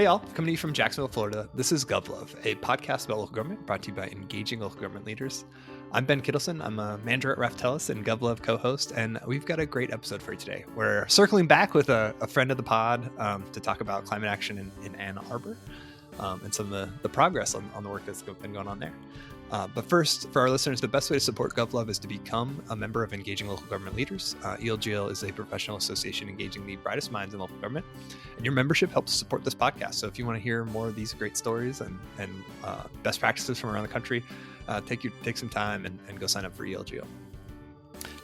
y'all, coming to you from Jacksonville, Florida. This is GovLove, a podcast about local government brought to you by engaging local government leaders. I'm Ben Kittelson. I'm a manager at RefTellus and GovLove co-host, and we've got a great episode for you today. We're circling back with a friend of the pod to talk about climate action in Ann Arbor and some of the progress on the work that's been going on there. But first, for our listeners, the best way to support GovLove is to become a member of Engaging Local Government Leaders. ELGL is a professional association engaging the brightest minds in local government, and your membership helps support this podcast. So if you want to hear more of these great stories and best practices from around the country, take some time and go sign up for ELGL.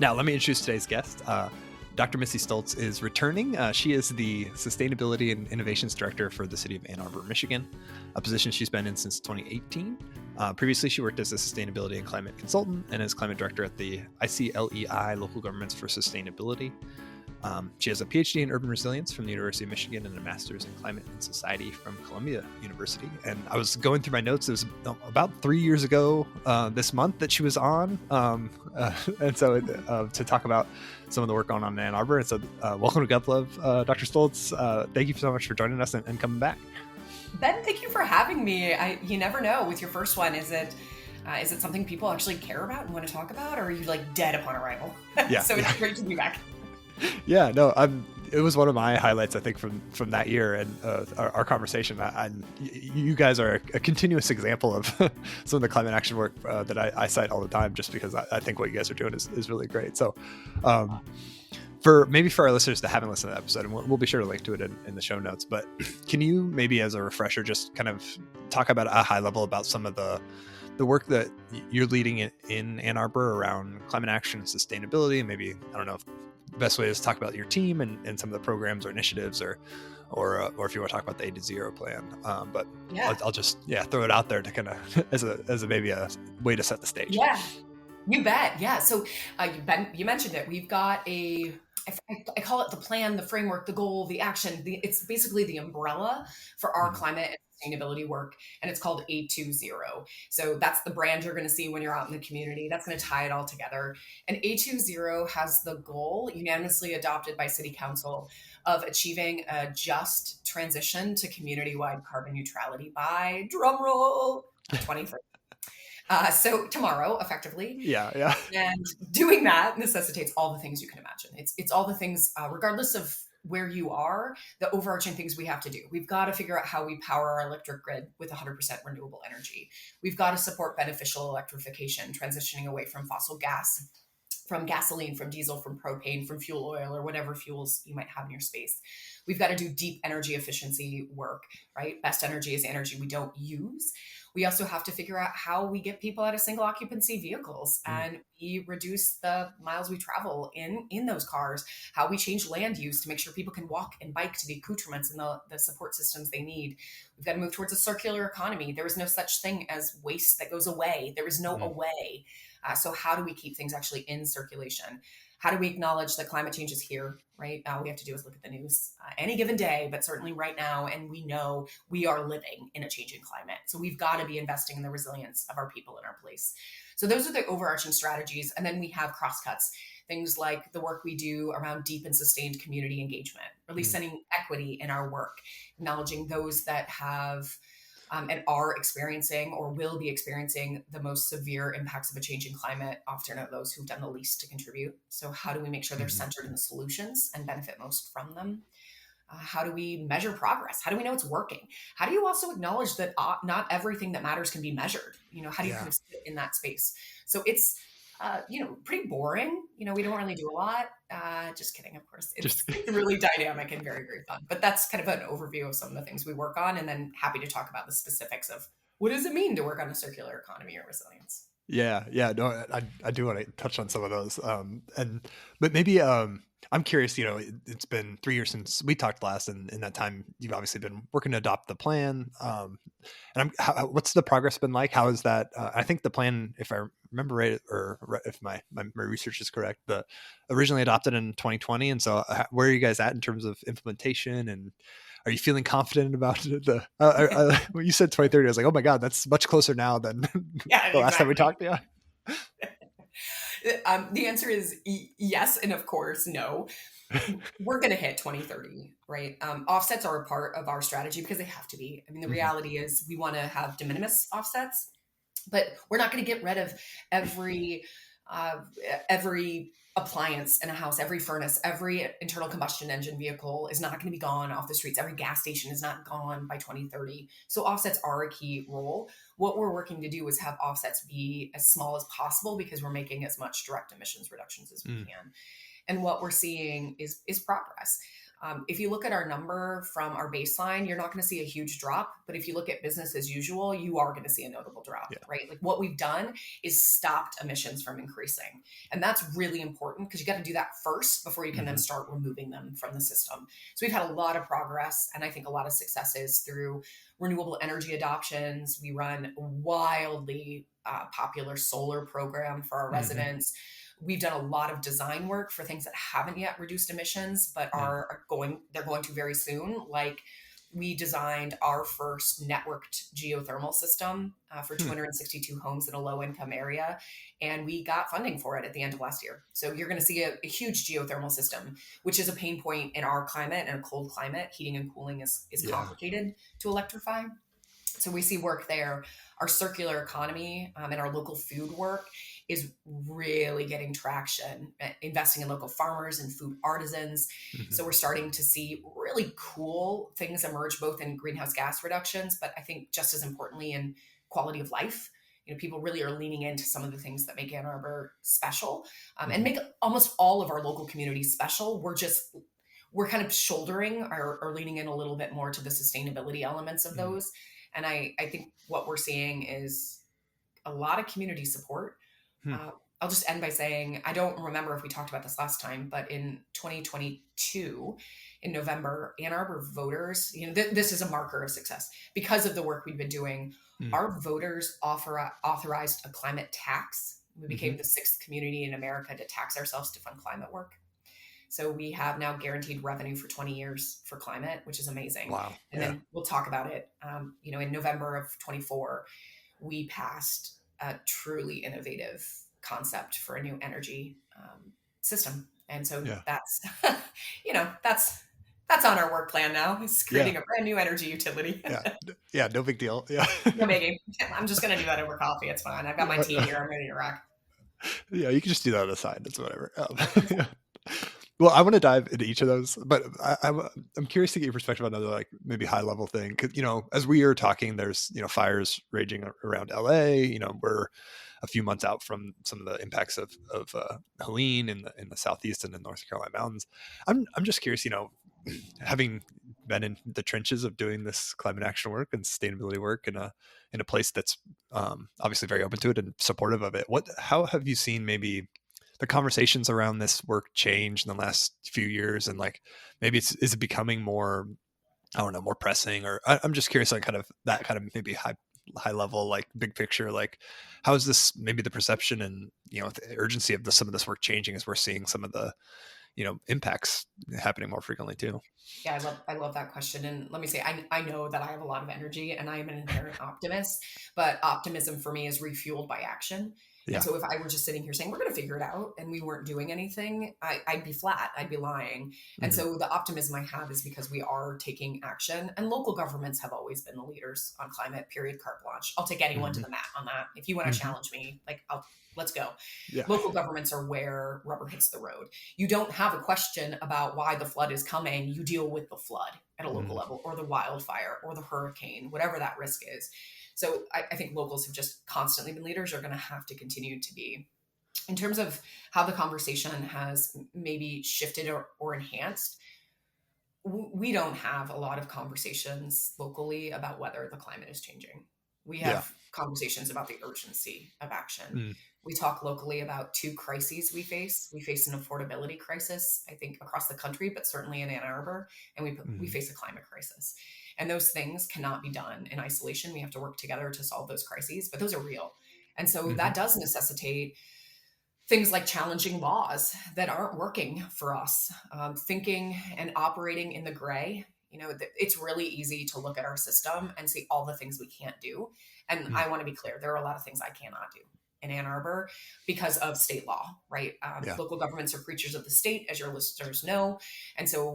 Now, let me introduce today's guest. Dr. Missy Stults is returning. She is the Sustainability and Innovations Director for the City of Ann Arbor, Michigan, a position she's been in since 2018. Previously, she worked as a sustainability and climate consultant and as climate director at the ICLEI, Local Governments for Sustainability. She has a PhD in urban resilience from the University of Michigan and a master's in climate and society from Columbia University. And I was going through my notes. It was about 3 years ago this month that she was on. And so to talk about some of the work going on in Ann Arbor. And so welcome to GovLove, Dr. Stults. Thank you so much for joining us and coming back. Ben, thank you for having me. You never know with your first one. Is it something people actually care about and want to talk about, or are you like dead upon arrival? Yeah. So it's great to be back. Yeah, no, it was one of my highlights, I think, from that year and our conversation. You guys are a continuous example of some of the climate action work that I cite all the time, just because I think what you guys are doing is really great. So for our listeners that haven't listened to the episode, and we'll be sure to link to it in the show notes, but can you maybe as a refresher just kind of talk about a high level about some of the work that you're leading in Ann Arbor around climate action and sustainability? Maybe, I don't know if the best way is to talk about your team and some of the programs or initiatives, or if you want to talk about the A2ZERO plan. But yeah. I'll just throw it out there to kind of as a maybe a way to set the stage. Yeah, you bet. Yeah. So Ben, you mentioned it. We've got I call it the plan, the framework, the goal, the action. It's basically the umbrella for our climate and sustainability work, and it's called A2ZERO. So that's the brand you're going to see when you're out in the community. That's going to tie it all together. And A2ZERO has the goal, unanimously adopted by City Council, of achieving a just transition to community-wide carbon neutrality by, drumroll, 2030. So tomorrow, effectively. Yeah. And doing that necessitates all the things you can imagine. It's all the things, regardless of where you are, the overarching things we have to do. We've got to figure out how we power our electric grid with 100% renewable energy. We've got to support beneficial electrification, transitioning away from fossil gas, from gasoline, from diesel, from propane, from fuel oil, or whatever fuels you might have in your space. We've got to do deep energy efficiency work, right? Best energy is energy we don't use. We also have to figure out how we get people out of single occupancy vehicles and we reduce the miles we travel in those cars, how we change land use to make sure people can walk and bike to the accoutrements and the support systems they need. We've got to move towards a circular economy. There is no such thing as waste that goes away. There is no away. So how do we keep things actually in circulation? How do we acknowledge that climate change is here, right? All we have to do is look at the news any given day, but certainly right now. And we know we are living in a changing climate. So we've got to be investing in the resilience of our people in our place. So those are the overarching strategies. And then we have crosscuts, things like the work we do around deep and sustained community engagement, really setting equity in our work, acknowledging those that have and are experiencing or will be experiencing the most severe impacts of a changing climate, often are those who've done the least to contribute. So how do we make sure they're centered in the solutions and benefit most from them? How do we measure progress? How do we know it's working? How do you also acknowledge that not everything that matters can be measured? How do you kind of sit in that space? So it's pretty boring. We don't really do a lot. Just kidding, of course. It's really dynamic and very, very fun. But that's kind of an overview of some of the things we work on, and then happy to talk about the specifics of what does it mean to work on a circular economy or resilience. Yeah. No, I do want to touch on some of those. But maybe I'm curious, it's been 3 years since we talked last, and in that time, you've obviously been working to adopt the plan. And what's the progress been like? How is that? I think the plan, if I remember right, or if my research is correct, originally adopted in 2020. And so where are you guys at in terms of implementation, and are you feeling confident about when you said 2030, I was like, oh my God, that's much closer now than the last time we talked. Yeah. The answer is yes, and of course, no. We're going to hit 2030, right? Offsets are a part of our strategy because they have to be. I mean, the Hmm. reality is we want to have de minimis offsets, but we're not going to get rid of every uh, every appliance in a house, every furnace, every internal combustion engine vehicle is not going to be gone off the streets. Every gas station is not gone by 2030. So offsets are a key role. What we're working to do is have offsets be as small as possible because we're making as much direct emissions reductions as we Mm. can. And what we're seeing is progress. If you look at our number from our baseline, you're not going to see a huge drop. But if you look at business as usual, you are going to see a notable drop, Yeah. right? Like what we've done is stopped emissions from increasing. And that's really important because you got to do that first before you can then Hmm. start removing them from the system. So we've had a lot of progress and I think a lot of successes through renewable energy adoptions. We run a wildly popular solar program for our Hmm. residents. We've done a lot of design work for things that haven't yet reduced emissions, but they're going to very soon. Like we designed our first networked geothermal system for Hmm. 262 homes in a low income area. And we got funding for it at the end of last year. So you're going to see a huge geothermal system, which is a pain point in our climate and a cold climate. Heating and cooling is Yeah. complicated to electrify. So we see work there. Our circular economy and our local food work is really getting traction, investing in local farmers and food artisans. Hmm. So we're starting to see really cool things emerge, both in greenhouse gas reductions, but I think just as importantly in quality of life. You know, people really are leaning into some of the things that make Ann Arbor special and Hmm. make almost all of our local communities special. We're kind of shouldering or leaning in a little bit more to the sustainability elements of Mm. those. And I think what we're seeing is a lot of community support. Hmm. Uh, I'll just end by saying, I don't remember if we talked about this last time, but in 2022, in November, Ann Arbor voters, this is a marker of success because of the work we've been doing. Mm. Our voters authorized a climate tax. We Hmm. became the sixth community in America to tax ourselves to fund climate work. So we have now guaranteed revenue for 20 years for climate, which is amazing. Wow. And Yeah. then we'll talk about it. In November of 24, we passed a truly innovative concept for a new energy system. And so Yeah. that's, that's on our work plan now. Is Yeah. creating a brand new energy utility. Yeah. Yeah. No big deal. Yeah. No biggie. I'm just going to do that over coffee. It's fine. I've got my tea here. I'm ready to rock. Yeah. You can just do that on the side. It's whatever. Yeah. Well, I want to dive into each of those, but I'm curious to get your perspective on another, like maybe high level thing. 'Cause, as we are talking, there's fires raging around LA. We're a few months out from some of the impacts of Helene in the southeast and the North Carolina mountains. I'm just curious, having been in the trenches of doing this climate action work and sustainability work in a place that's obviously very open to it and supportive of it. How have you seen maybe the conversations around this work change in the last few years, and like maybe is it becoming more, I don't know, more pressing, or I'm just curious on kind of that kind of maybe high level, like big picture, like how is this maybe the perception and the urgency of some of this work changing as we're seeing some of the impacts happening more frequently too. Yeah, I love that question. And let me say, I know that I have a lot of energy and I am an inherent optimist, but optimism for me is refueled by action. And Yeah. so if I were just sitting here saying we're going to figure it out and we weren't doing anything, I'd be flat. I'd be lying. And Hmm. so the optimism I have is because we are taking action, and local governments have always been the leaders on climate. Period. Carte blanche. I'll take anyone to Hmm. the mat on that. If you want to Hmm. challenge me, let's go. Yeah. Local governments are where rubber hits the road. You don't have a question about why the flood is coming. You deal with the flood at a local Hmm. level, or the wildfire, or the hurricane, whatever that risk is. So I think locals have just constantly been leaders, are going to have to continue to be. In terms of how the conversation has maybe shifted or enhanced, we don't have a lot of conversations locally about whether the climate is changing. We Yeah. have conversations about the urgency of action. Mm. We talk locally about two crises we face. We face an affordability crisis, I think, across the country, but certainly in Ann Arbor, and we Hmm. face a climate crisis. And those things cannot be done in isolation. We have to work together to solve those crises, but those are real. And so Hmm. that does necessitate things like challenging laws that aren't working for us, thinking and operating in the gray. It's really easy to look at our system and see all the things we can't do. And Mm. I want to be clear, there are a lot of things I cannot do in Ann Arbor because of state law, right? Yeah. Local governments are creatures of the state, as your listeners know. And so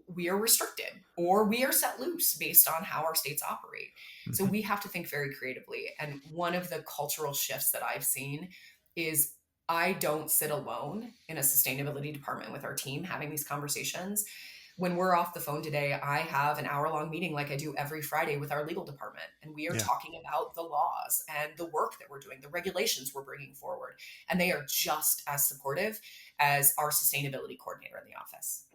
we are restricted or we are set loose based on how our states operate. So Mhm. we have to think very creatively. And one of the cultural shifts that I've seen is I don't sit alone in a sustainability department with our team having these conversations. When we're off the phone today, I have an hour-long meeting like I do every Friday with our legal department. And we are Yeah. talking about the laws and the work that we're doing, the regulations we're bringing forward. And they are just as supportive as our sustainability coordinator in the office.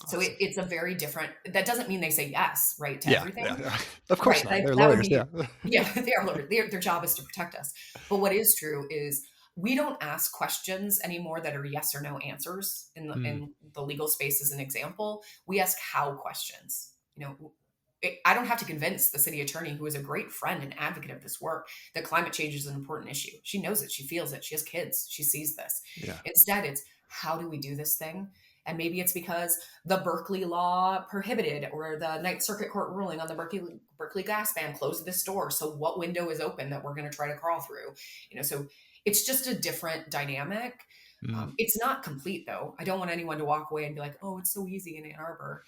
So Awesome. it's a very different, that doesn't mean they say yes, right, to Yeah. Yeah. everything, Yeah. Of course right? not. They're That would lawyers. Yeah. be, yeah, they are lawyers. Their job is to protect us. But what is true is we don't ask questions anymore that are yes or no answers Mm. in the legal space as an example. We ask how questions. I don't have to convince the city attorney, who is a great friend and advocate of this work, that climate change is an important issue. She knows it. She feels it. She has kids. She sees this. Yeah. Instead, it's how do we do this thing? And maybe it's because the Berkeley law prohibited, or the Ninth Circuit Court ruling on the Berkeley gas ban closed this door. So what window is open that we're going to try to crawl through? So it's just a different dynamic. Mm. It's not complete, though. I don't want anyone to walk away and be like, oh, it's so easy in Ann Arbor.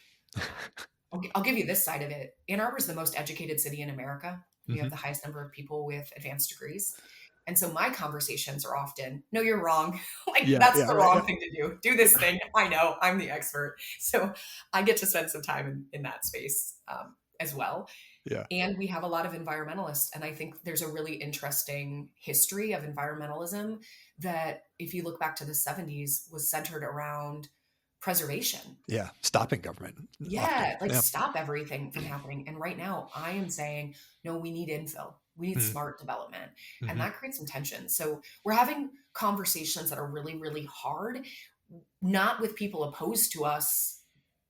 I'll give you this side of it. Ann Arbor is the most educated city in America. We have Mhm. the highest number of people with advanced degrees. And so my conversations are often, no, you're wrong. Like, Yeah. that's Yeah. the Right. wrong Yeah. thing to do. Do this thing. I know, I'm the expert. So I get to spend some time in that space as well. Yeah. And we have a lot of environmentalists. And I think there's a really interesting history of environmentalism that, if you look back to the 70s, was centered around preservation. Yeah. Stopping government often. Yeah, like Yeah. stop everything from happening. And right now, I am saying, no, we need infill. We need Mm. smart development. And Mhm. that creates some tension. So we're having conversations that are really, really hard, not with people opposed to us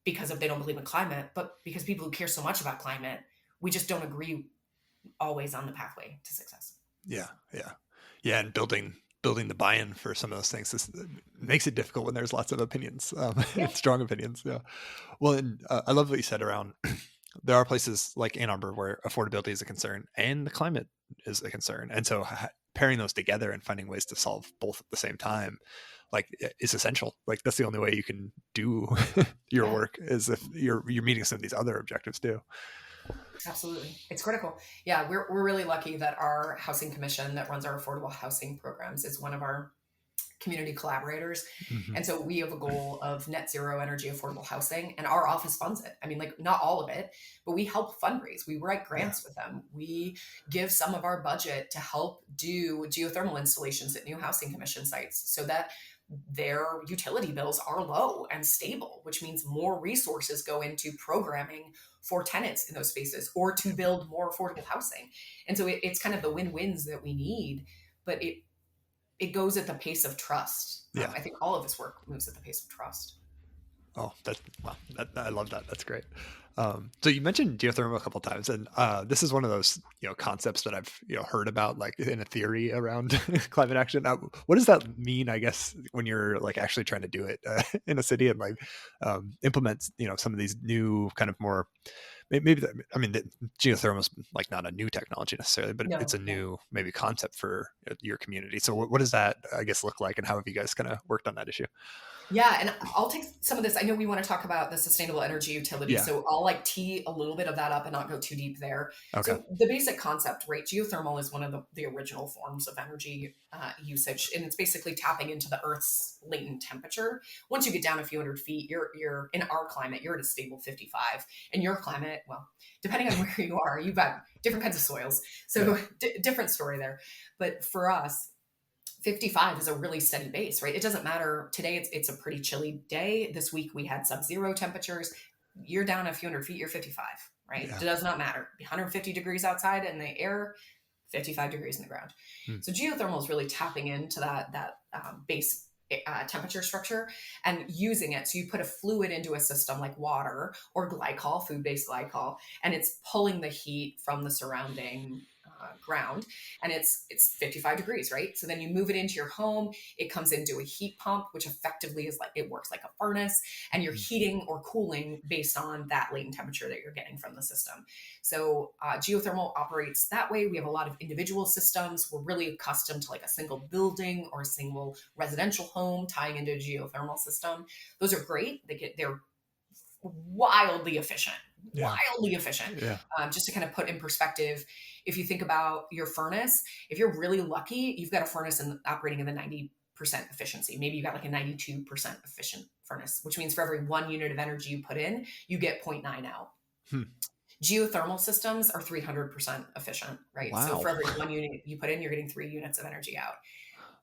because of they don't believe in climate, but because people who care so much about climate, we just don't agree always on the pathway to success. Yeah. Yeah. Yeah. And building the buy-in for some of those things makes it difficult when there's lots of opinions, Yeah. strong opinions. Yeah. Well, and I love what you said around there are places like Ann Arbor where affordability is a concern and the climate is a concern. And so pairing those together and finding ways to solve both at the same time, like, is essential. Like, that's the only way you can do your Yeah. work, is if you're meeting some of these other objectives too. Absolutely. It's critical. Yeah, we're really lucky that our housing commission that runs our affordable housing programs is one of our community collaborators. Mhm. And so we have a goal of net zero energy affordable housing, and our office funds it. I mean, like, not all of it, but we help fundraise. We write grants with them. We give some of our budget to help do geothermal installations at new housing commission sites so that their utility bills are low and stable, which means more resources go into programming for tenants in those spaces or to build more affordable housing. And so it's kind of the win-wins that we need, but it goes at the pace of trust. Yeah. I think all of this work moves at the pace of trust. Oh, wow. I love that. That's great. So you mentioned geothermal a couple of times, and this is one of those concepts that I've heard about, like, in a theory around climate action. What does that mean? I guess when you're like actually trying to do it in a city and like implement some of these new kind of more maybe I mean, the geothermal is like not a new technology necessarily, but it's a No. new maybe concept for your community. So what does that, I guess, look like, and how have you guys kind of worked on that issue? Yeah, and I'll take some of this. I know we want to talk about the sustainable energy utility, Yeah. so I'll like tee a little bit of that up and not go too deep there. Okay. So the basic concept, right? Geothermal is one of the original forms of energy usage, and it's basically tapping into the Earth's latent temperature. Once you get down a few hundred feet, you're in our climate, you're at a stable 55. In your climate, well, depending on where you are, you've got different kinds of soils, so different story there. But for us, 55 is a really steady base, right? It doesn't matter. Today, it's a pretty chilly day. This week, we had sub-zero temperatures. You're down a few hundred feet, you're 55, right? Yeah. It does not matter. 150 degrees outside in the air, 55 degrees in the ground. So geothermal is really tapping into that base temperature structure and using it. So you put a fluid into a system like water or glycol, food-based glycol, and it's pulling the heat from the surrounding ground, and it's 55 degrees, right? So then you move it into your home, it comes into a heat pump, which effectively is like, it works like a furnace, and you're heating or cooling based on that latent temperature that you're getting from the system. So geothermal operates that way. We have a lot of individual systems. We're really accustomed to like a single building or a single residential home tying into a geothermal system. Those are great. They're wildly efficient, Yeah. wildly efficient. Yeah. Just to kind of put in perspective, if you think about your furnace, if you're really lucky, you've got a furnace operating in the 90% efficiency. Maybe you've got like a 92% efficient furnace, which means for every 1 unit of energy you put in, you get 0.9 out. Hmm. Geothermal systems are 300% efficient, right? So Wow. for every 1 unit you put in, you're getting 3 units of energy out.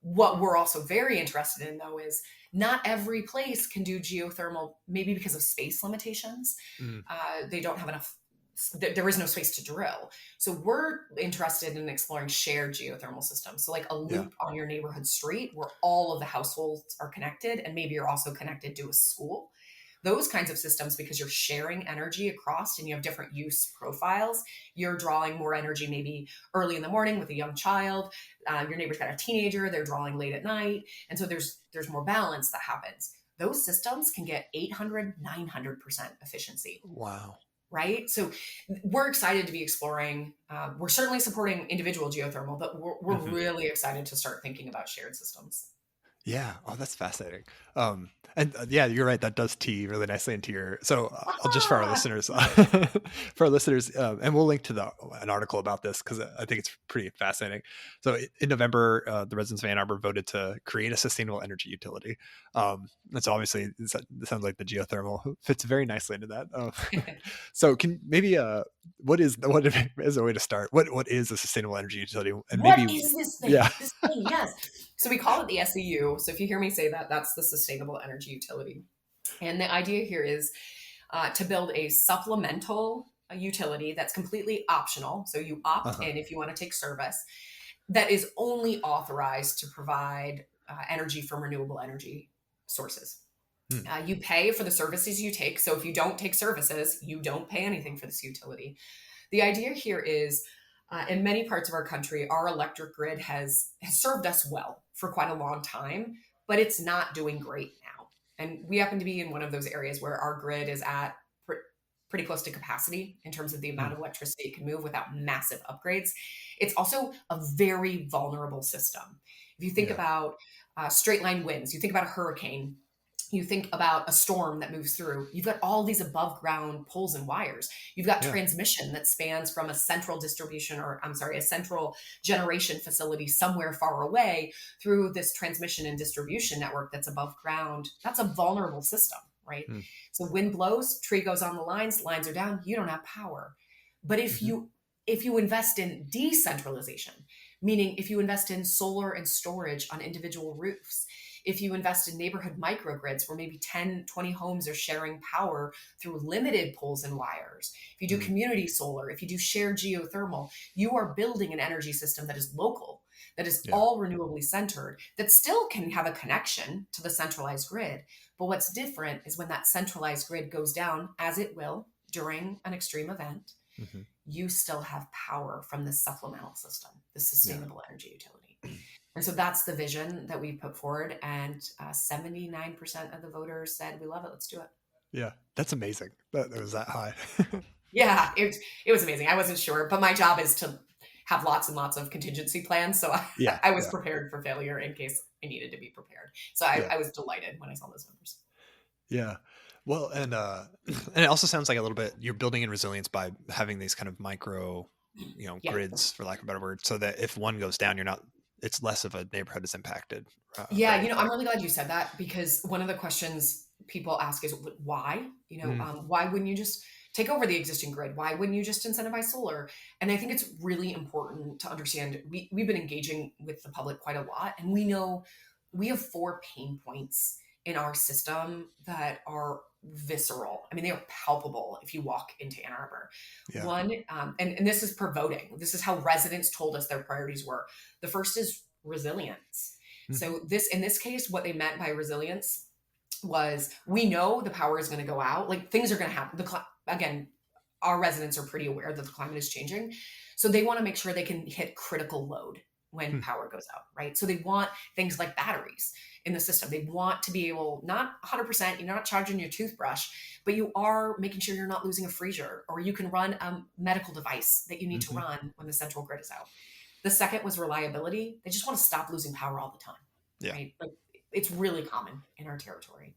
What we're also very interested in, though, is not every place can do geothermal, maybe because of space limitations. Mm. They don't have enough, there is no space to drill. So we're interested in exploring shared geothermal systems. So like a Yeah. loop on your neighborhood street where all of the households are connected, and maybe you're also connected to a school. Those kinds of systems, because you're sharing energy across and you have different use profiles, you're drawing more energy maybe early in the morning with a young child. Your neighbor's got a teenager, they're drawing late at night. And so there's more balance that happens. Those systems can get 800, 900% efficiency. Wow. Right? So we're excited to be exploring. We're certainly supporting individual geothermal, but we're really excited to start thinking about shared systems. Yeah. Oh, that's fascinating. And yeah, you're right. That does tee really nicely into your. So I'll just for our listeners, and we'll link to an article about this because I think it's pretty fascinating. So in November, the residents of Ann Arbor voted to create a sustainable energy utility. And so obviously, it sounds like the geothermal fits very nicely into that. So can maybe what is a way to start? What is a sustainable energy utility? And What maybe is this thing? yeah. This thing, yes. So we call it the SEU. So if you hear me say that, that's the Sustainable Energy Utility. And the idea here is to build a supplemental utility that's completely optional. So you opt in if you want to take service, that is only authorized to provide energy from renewable energy sources. You pay for the services you take. So if you don't take services, you don't pay anything for this utility. The idea here is in many parts of our country, our electric grid has served us well for quite a long time, but it's not doing great now. And we happen to be in one of those areas where our grid is at pretty close to capacity in terms of the amount of electricity it can move without massive upgrades. It's also a very vulnerable system. If you think about straight line winds, you think about a hurricane, you think about a storm that moves through, you've got all these above ground poles and wires. You've got transmission that spans from a central a central generation facility somewhere far away through this transmission and distribution network that's above ground. That's a vulnerable system, right? So wind blows, tree goes on the lines are down, you don't have power. But if you invest in decentralization, meaning if you invest in solar and storage on individual roofs, if you invest in neighborhood microgrids where maybe 10, 20 homes are sharing power through limited poles and wires, if you do community solar, if you do shared geothermal, you are building an energy system that is local, that is all renewably centered, that still can have a connection to the centralized grid. But what's different is when that centralized grid goes down, as it will during an extreme event, you still have power from this supplemental system, the sustainable energy utility. And so that's the vision that we put forward. And 79% of the voters said, we love it. Let's do it. Yeah, that's amazing. That was that high. Yeah, it was amazing. I wasn't sure, but my job is to have lots and lots of contingency plans. So I was prepared for failure in case I needed to be prepared. So I was delighted when I saw those numbers. Yeah. Well, and it also sounds like a little bit you're building in resilience by having these kind of micro, grids, for lack of a better word, so that if one goes down, it's less of a neighborhood is impacted. I'm really glad you said that, because one of the questions people ask is why? Why wouldn't you just take over the existing grid? Why wouldn't you just incentivize solar? And I think it's really important to understand we've been engaging with the public quite a lot, and we know we have 4 pain points in our system that are visceral. I mean, they are palpable if you walk into Ann Arbor. Yeah. One, and this is per voting. This is how residents told us their priorities were. The first is resilience. So in this case, what they meant by resilience was, we know the power is going to go out. Like, things are going to happen. Again, our residents are pretty aware that the climate is changing. So they want to make sure they can hit critical load when power goes out, right? So they want things like batteries in the system. They want to be able, not 100%, you're not charging your toothbrush, but you are making sure you're not losing a freezer, or you can run a medical device that you need to run when the central grid is out. The second was reliability. They just want to stop losing power all the time, right? Like, it's really common in our territory.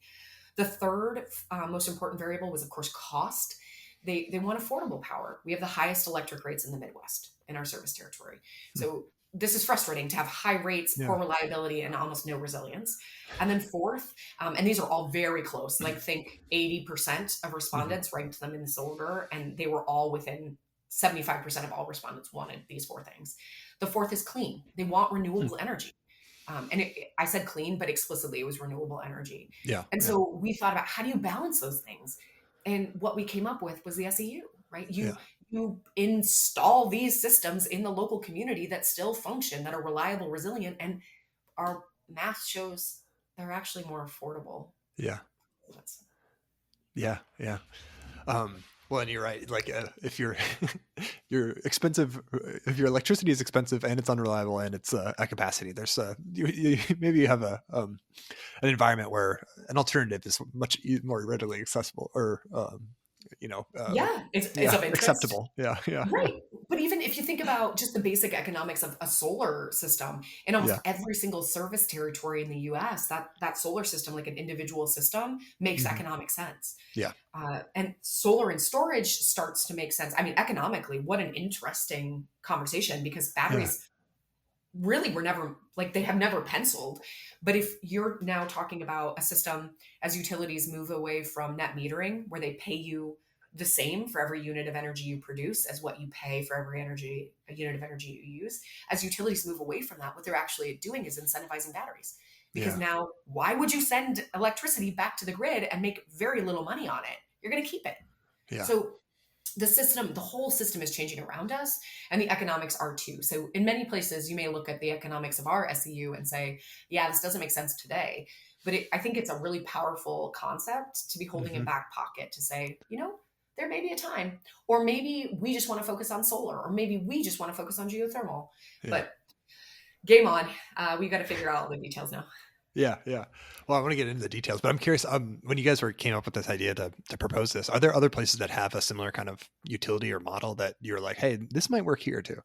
The third most important variable was, of course, cost. They want affordable power. We have the highest electric rates in the Midwest in our service territory. Hmm. So this is frustrating to have high rates, Yeah. poor reliability, and almost no resilience. And then fourth, and these are all very close, like think 80% of Hmm. respondents ranked them in this order, and they were all within 75% of all respondents wanted these four things. The fourth is clean. They want Hmm. renewable energy. I said clean, but explicitly it was renewable energy. Yeah. And Yeah. so we thought about how do you balance those things? And what we came up with was the SEU, right? Yeah. You install these systems in the local community that still function, that are reliable, resilient, and our math shows they're actually more affordable. Yeah. That's, Yeah. Yeah. Well, and you're right. Like, if you're expensive, if your electricity is expensive and it's unreliable and it's at capacity, there's maybe you have an environment where an alternative is much more readily accessible, or you know, yeah, it's yeah, of interest. acceptable. Yeah. Yeah. Yeah. Right. But even if you think about just the basic economics of a solar system, in almost Yeah. every single service territory in the US, that solar system, like an individual system, makes Hmm. economic sense. Yeah. And solar and storage starts to make sense. I mean, economically, what an interesting conversation, because Yeah. batteries really were never, like, they have never penciled. But if you're now talking about a system, as utilities move away from net metering, where they pay you the same for every unit of energy you produce as what you pay for every a unit of energy you use, as utilities move away from that, what they're actually doing is incentivizing batteries. Because Yeah. now, why would you send electricity back to the grid and make very little money on it? You're going to keep it. Yeah. So the whole system is changing around us, and the economics are too. So in many places, you may look at the economics of our SEU and say, yeah, this doesn't make sense today. But I think it's a really powerful concept to be holding in Hmm. back pocket to say, there may be a time, or maybe we just want to focus on solar, or maybe we just want to focus on geothermal. Yeah. But game on. We got to figure out all the details now. Yeah, yeah. Well, I want to get into the details, but I'm curious. When you guys came up with this idea to propose this, are there other places that have a similar kind of utility or model that you're like, hey, this might work here too?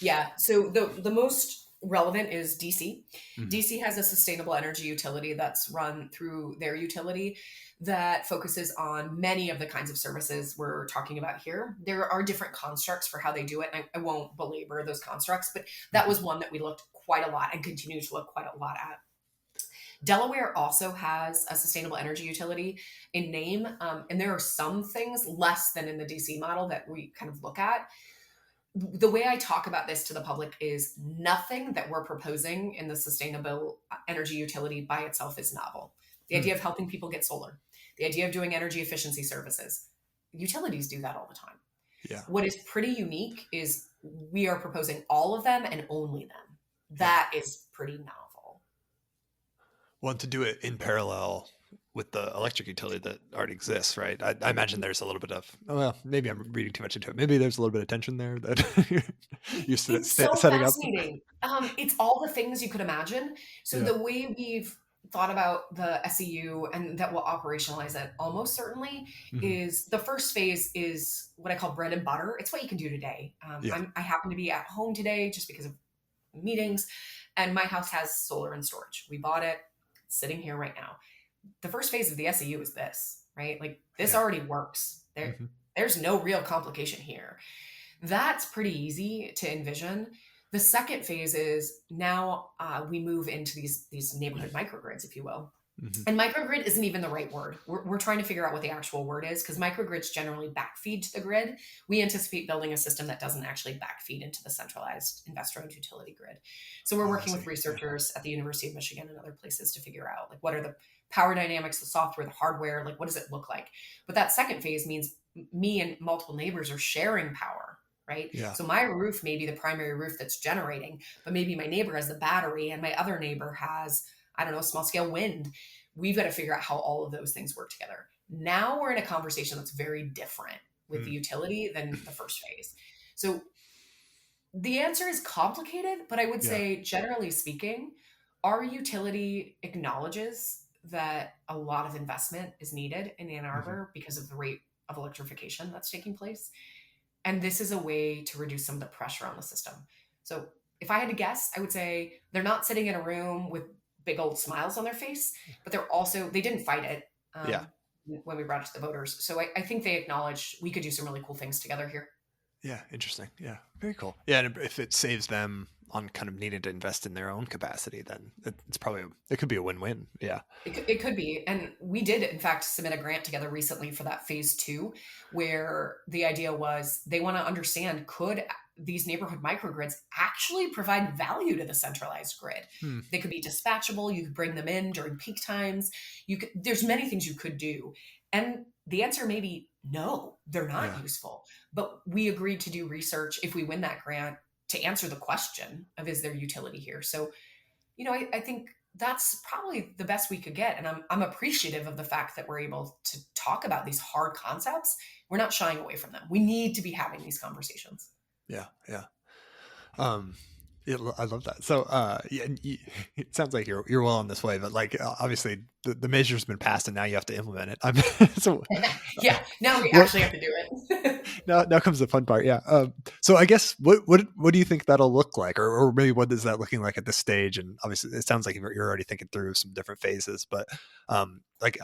Yeah. So the most relevant is DC. Hmm. DC has a sustainable energy utility that's run through their utility that focuses on many of the kinds of services we're talking about here. There are different constructs for how they do it. And I won't belabor those constructs, but that Hmm. was one that we looked quite a lot and continue to look quite a lot at. Delaware also has a sustainable energy utility in name, and there are some things less than in the DC model that we kind of look at. The way I talk about this to the public is nothing that we're proposing in the sustainable energy utility by itself is novel. The Hmm. idea of helping people get solar, the idea of doing energy efficiency services, utilities do that all the time. Yeah, What is pretty unique is we are proposing all of them and only them. yeah. That is pretty novel. Well, to do it in parallel with the electric utility that already exists, right? I imagine there's a little bit of, well, maybe I'm reading too much into it. Maybe there's a little bit of tension there that you're It's so setting up. fascinating. It's all the things you could imagine. So Yeah. the way we've thought about the SEU and that will operationalize it almost certainly Hmm. is the first phase is what I call bread and butter. It's what you can do today. Yeah. I happen to be at home today just because of meetings, and my house has solar and storage. We bought it, it's sitting here right now. The first phase of the SEU is this, right? Like this Yeah. already works. Hmm. There's no real complication here. That's pretty easy to envision. The second phase is now we move into these neighborhood microgrids, if you will. Hmm. And microgrid isn't even the right word. We're trying to figure out what the actual word is because microgrids generally backfeed to the grid. We anticipate building a system that doesn't actually backfeed into the centralized investor-owned utility grid. So we're Oh, I working see. with researchers at the University of Michigan and other places to figure out like what are the power dynamics, the software, the hardware, like what does it look like? But that second phase means me and multiple neighbors are sharing power, right? Yeah. So my roof may be the primary roof that's generating, but maybe my neighbor has the battery and my other neighbor has, I don't know, small scale wind. We've got to figure out how all of those things work together. Now we're in a conversation that's very different with the utility than the first phase. So the answer is complicated, but I would Yeah. say, generally speaking, our utility acknowledges that a lot of investment is needed in Ann Arbor because of the rate of electrification that's taking place. And this is a way to reduce some of the pressure on the system. So if I had to guess, I would say they're not sitting in a room with big old smiles on their face, but they didn't fight it. Yeah. When we brought it to the voters. So I think they acknowledge we could do some really cool things together here. Yeah. Interesting. Yeah. Very cool. Yeah. And if it saves them on kind of needing to invest in their own capacity, then it could be a win-win. Yeah. It could be. And we did, in fact, submit a grant together recently for that phase 2, where the idea was they want to understand, could these neighborhood microgrids actually provide value to the centralized grid? They could be dispatchable. You could bring them in during peak times. There's many things you could do. And the answer may be no, they're not useful. But we agreed to do research if we win that grant to answer the question of, is there utility here? So, I think that's probably the best we could get. And I'm appreciative of the fact that we're able to talk about these hard concepts. We're not shying away from them. We need to be having these conversations. Yeah. Yeah. Yeah, I love that. So, it sounds like you're well on this way, but like obviously the measure's been passed, and now you have to implement it. So, now we actually have to do it. now comes the fun part. Yeah. So I guess what do you think that'll look like, or maybe what is that looking like at this stage? And obviously, it sounds like you're already thinking through some different phases, but like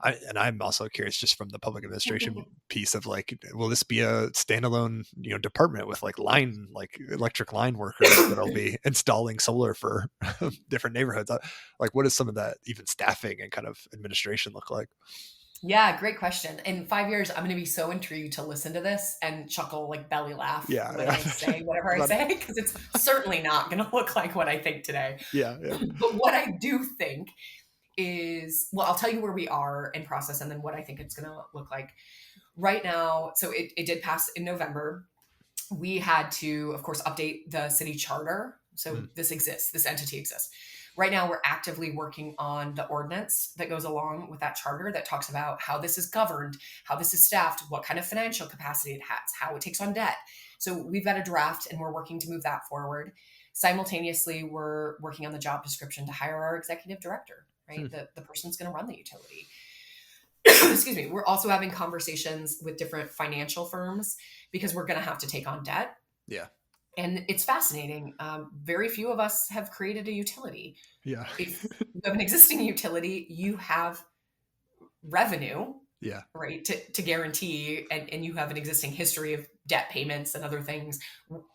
I'm also curious, just from the public administration piece of like, will this be a standalone department with like electric line workers that'll be installing solar for different neighborhoods? Like, what does some of that even staffing and kind of administration look like? Yeah, great question. In 5 years, I'm going to be so intrigued to listen to this and chuckle, like belly laugh when I say whatever I say, because it's certainly not going to look like what I think today. Yeah. But what I do think is, well, I'll tell you where we are in process and then what I think it's going to look like right now. So it did pass in November. We had to, of course, update the city charter. So this entity exists. Right now, we're actively working on the ordinance that goes along with that charter that talks about how this is governed, how this is staffed, what kind of financial capacity it has, how it takes on debt. So we've got a draft and we're working to move that forward. Simultaneously, we're working on the job description to hire our executive director, right? The person's going to run the utility. Excuse me. We're also having conversations with different financial firms because we're going to have to take on debt. Yeah. And it's fascinating. Very few of us have created a utility. Yeah. If you have an existing utility, you have revenue, right, to guarantee, and you have an existing history of debt payments and other things.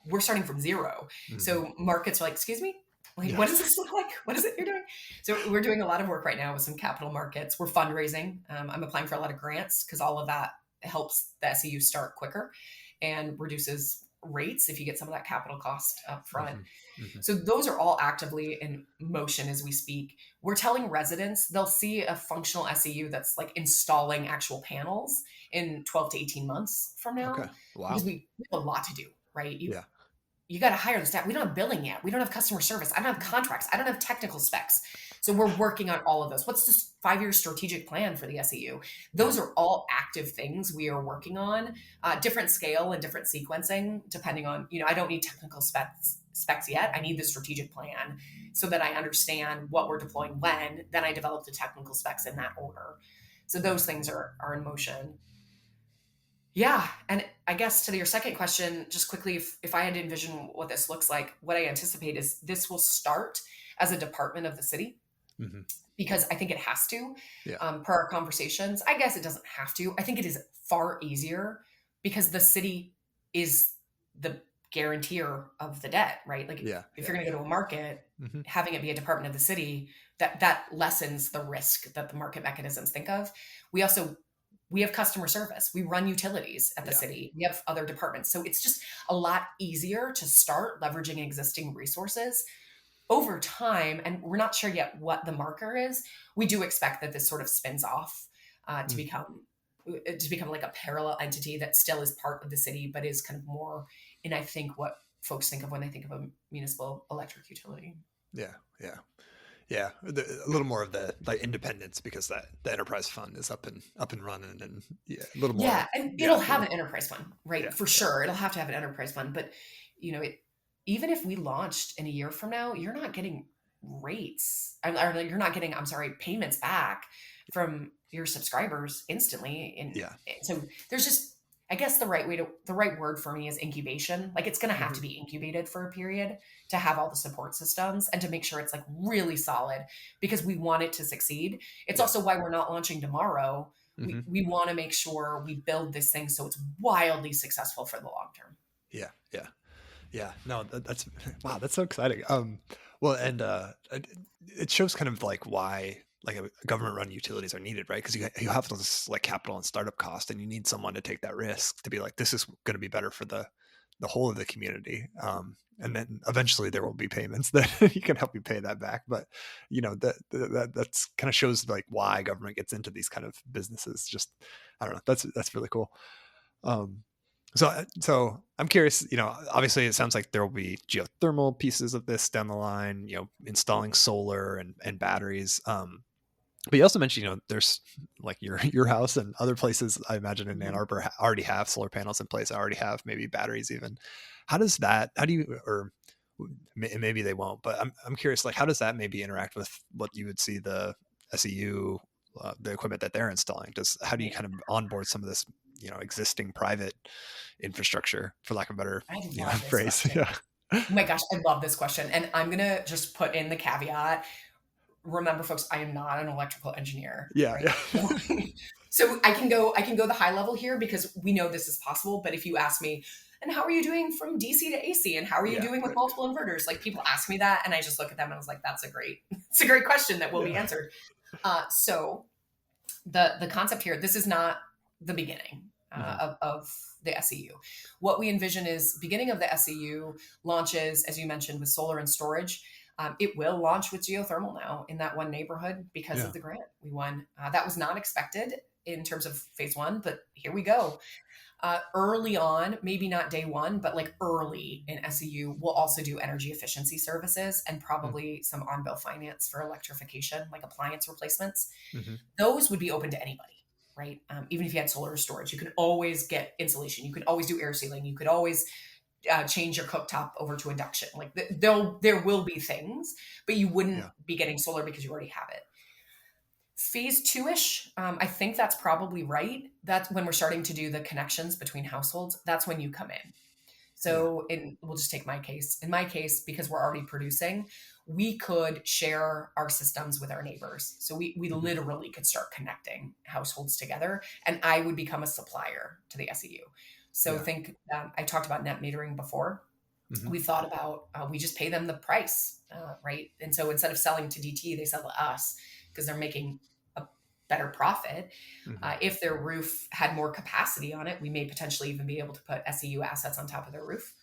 We're starting from zero. So markets are like, excuse me? Like, what does this look like? What is it you're doing? So we're doing a lot of work right now with some capital markets. We're fundraising. I'm applying for a lot of grants because all of that helps the SEU start quicker and reduces rates if you get some of that capital cost up front. So those are all actively in motion as we speak. We're telling residents they'll see a functional SEU that's like installing actual panels in 12 to 18 months from now. Okay. Wow. Because we have a lot to do, right? You got to hire the staff. We don't have billing yet. We don't have customer service. I don't have contracts. I don't have technical specs. So we're working on all of those. What's this 5-year strategic plan for the SEU? Those are all active things we are working on, different scale and different sequencing, depending on, I don't need technical specs yet. I need the strategic plan so that I understand what we're deploying when, then I develop the technical specs in that order. So those things are in motion. Yeah. And I guess to your second question, just quickly, if I had to envision what this looks like, what I anticipate is this will start as a department of the city. Because I think it has to, per our conversations. I guess it doesn't have to. I think it is far easier because the city is the guarantor of the debt, right? Like if you're going to go to a market, having it be a department of the city, that lessens the risk that the market mechanisms think of. We have customer service. We run utilities at the city. We have other departments. So it's just a lot easier to start leveraging existing resources. Over time, and we're not sure yet what the marker is, we do expect that this sort of spins off to become like a parallel entity that still is part of the city, but is kind of more in, I think, what folks think of when they think of a municipal electric utility. Yeah. A little more of the independence because the enterprise fund is up and running, and a little more. Yeah, and it'll have an enterprise fund, right? For sure, it'll have to have an enterprise fund, but even if we launched in a year from now, you're not getting rates, or you're not getting, payments back from your subscribers instantly. And so there's just, I guess the right word for me is incubation. Like it's going to have to be incubated for a period to have all the support systems and to make sure it's like really solid because we want it to succeed. It's Yeah. also why we're not launching tomorrow. We want to make sure we build this thing so it's wildly successful for the long term. Yeah. Yeah. Yeah. No, that's wow. That's so exciting. Well, and it shows kind of like why like government run utilities are needed, right? Because you have this like capital and startup cost, and you need someone to take that risk to be like, this is going to be better for the whole of the community. And then eventually there will be payments that you can help you pay that back. But you know that's kind of shows like why government gets into these kind of businesses. Just I don't know. That's really cool. Um, so I'm curious, you know, obviously it sounds like there will be geothermal pieces of this down the line, you know, installing solar and batteries. But you also mentioned, you know, there's like your house and other places I imagine in Ann Mhm. Arbor already have solar panels in place, already have maybe batteries even. How do you, or maybe they won't, but I'm curious, like, how does that maybe interact with what you would see the SEU, the equipment that they're installing? How do you Yeah, kind of onboard some of this, you know, existing private infrastructure, for lack of a better, I you know, love this phrase? question. Yeah. Oh my gosh, I love this question. And I'm going to just put in the caveat. Remember folks, I am not an electrical engineer, Yeah. right? Yeah. So I can go the high level here because we know this is possible, but if you ask me, and how are you doing from DC to AC and how are you Yeah. doing with Right. multiple inverters? Like people ask me that and I just look at them and I was like that's a great it's a great question that will be Yeah. answered. So the concept here, this is not the beginning Hmm. of the SEU. What we envision is beginning of the SEU launches, as you mentioned, with solar and storage. It will launch with geothermal now in that one neighborhood because Yeah. of the grant we won. That was not expected in terms of phase one, but here we go. Early on, maybe not day one, but like early in SEU, we'll also do energy efficiency services and probably some on bill finance for electrification, like appliance replacements. Mm-hmm. Those would be open to anybody, right? Even if you had solar or storage, you could always get insulation. You could always do air sealing. You could always change your cooktop over to induction. Like there will be things, but you wouldn't Yeah. be getting solar because you already have it. Phase two-ish, I think that's probably right. That's when we're starting to do the connections between households. That's when you come in. Yeah. So we'll just take my case. In my case, because we're already producing, we could share our systems with our neighbors. So we Hmm. literally could start connecting households together and I would become a supplier to the SEU. So Yeah. think, I talked about net metering before. Hmm. We thought about, we just pay them the price, right? And so instead of selling to DT, they sell to us because they're making a better profit. Hmm. If their roof had more capacity on it, we may potentially even be able to put SEU assets on top of their roof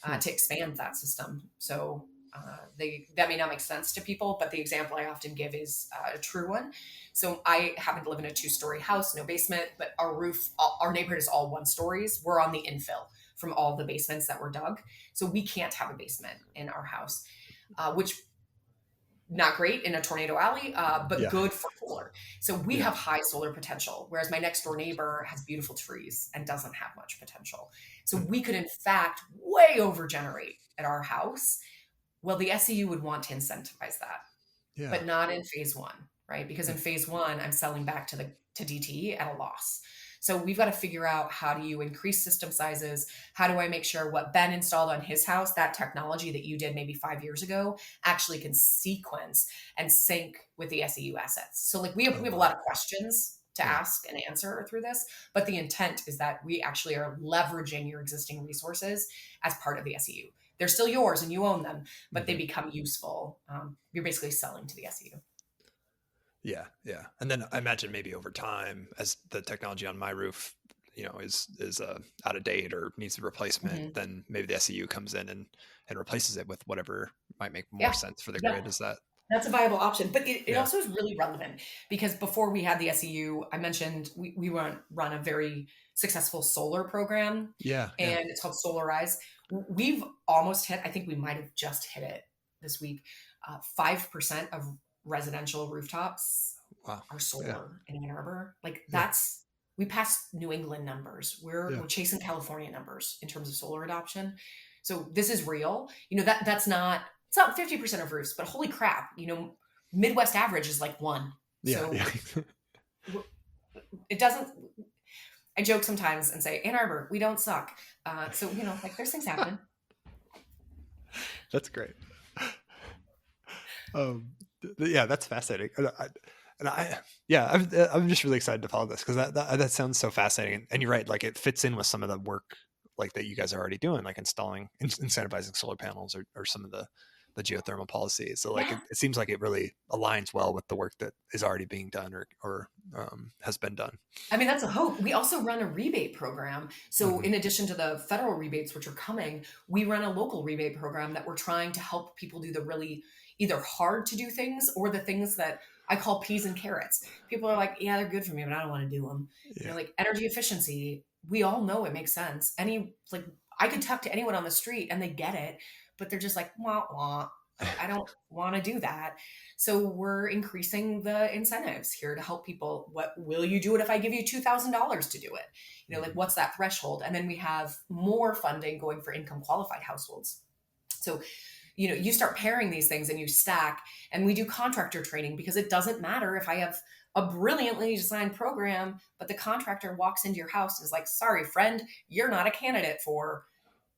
Hmm. to expand that system. So that may not make sense to people, but the example I often give is a true one. So I happen to live in a 2-story house, no basement, but our neighborhood is all 1 stories. We're on the infill from all the basements that were dug. So we can't have a basement in our house, which not great in a tornado alley, but Yeah. good for solar. So we Yeah. have high solar potential, whereas my next door neighbor has beautiful trees and doesn't have much potential. So Hmm. we could, in fact, way over generate at our house. Well, the SEU would want to incentivize that, Yeah. but not in phase one, right? Because in phase one, I'm selling back to DTE at a loss. So we've got to figure out how do you increase system sizes? How do I make sure what Ben installed on his house, that technology that you did maybe 5 years ago, actually can sequence and sync with the SEU assets? So like we Oh, have a wow. lot of questions to Yeah. ask and answer through this, but the intent is that we actually are leveraging your existing resources as part of the SEU. They're still yours and you own them, but they Hmm. become useful. You're basically selling to the SEU. Yeah. Yeah. And then I imagine maybe over time, as the technology on my roof, you know, is out of date or needs a replacement, Mhm. then maybe the SEU comes in and replaces it with whatever might make more Yeah, sense for the yeah, grid. Is that? that's a viable option. But it Yeah. also is really relevant because before we had the SEU, I mentioned we run a very successful solar program, Yeah. Yeah. and it's called Solarize. We've almost hit. I think we might have just hit it this week. 5% of residential rooftops Wow. are Yeah. solar in Ann Arbor. Like Yeah. that's we passed New England numbers. Yeah. We're chasing California numbers in terms of solar adoption. So this is real. That's not it's not 50% of roofs, but holy crap, Midwest average is like one. Yeah. So Yeah. it doesn't I joke sometimes and say, Ann Arbor, we don't suck. So, like there's things happening. That's great. Um, yeah, that's fascinating. Yeah, I'm just really excited to follow this because that sounds so fascinating. And you're right, like it fits in with some of the work like that you guys are already doing, like installing, incentivizing solar panels or some of the geothermal policies. So like Yeah. it seems like it really aligns well with the work that is already being done or has been done. I mean, that's a hope. We also run a rebate program. So, Mm-hmm. in addition to the federal rebates, which are coming, we run a local rebate program that we're trying to help people do the really either hard to do things or the things that I call peas and carrots. People are like, yeah, they're good for me, but I don't want to do them. Yeah, Like energy efficiency, we all know it makes sense. Like, I could talk to anyone on the street and they get it, but they're just like, wah, wah. I don't want to do that. So we're increasing the incentives here to help people. What will you do it if I give you $2,000 to do it? Like mm-hmm. what's that threshold? And then we have more funding going for income qualified households. So, you start pairing these things and you stack, and we do contractor training because it doesn't matter if I have a brilliantly designed program, but the contractor walks into your house and is like, sorry, friend, you're not a candidate for